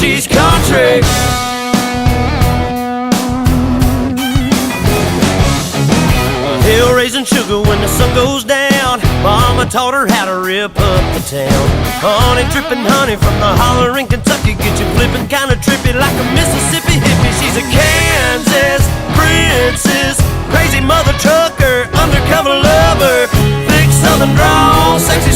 she's country. Hell raising sugar when the sun goes down. Mama taught her how to rip up the town. Honey dripping honey from the holler in Kentucky. Get you flipping kinda trippy like a Mississippi hippie. She's a Kansas princess, crazy mother trucker, undercover lover, thick southern drawl, sexy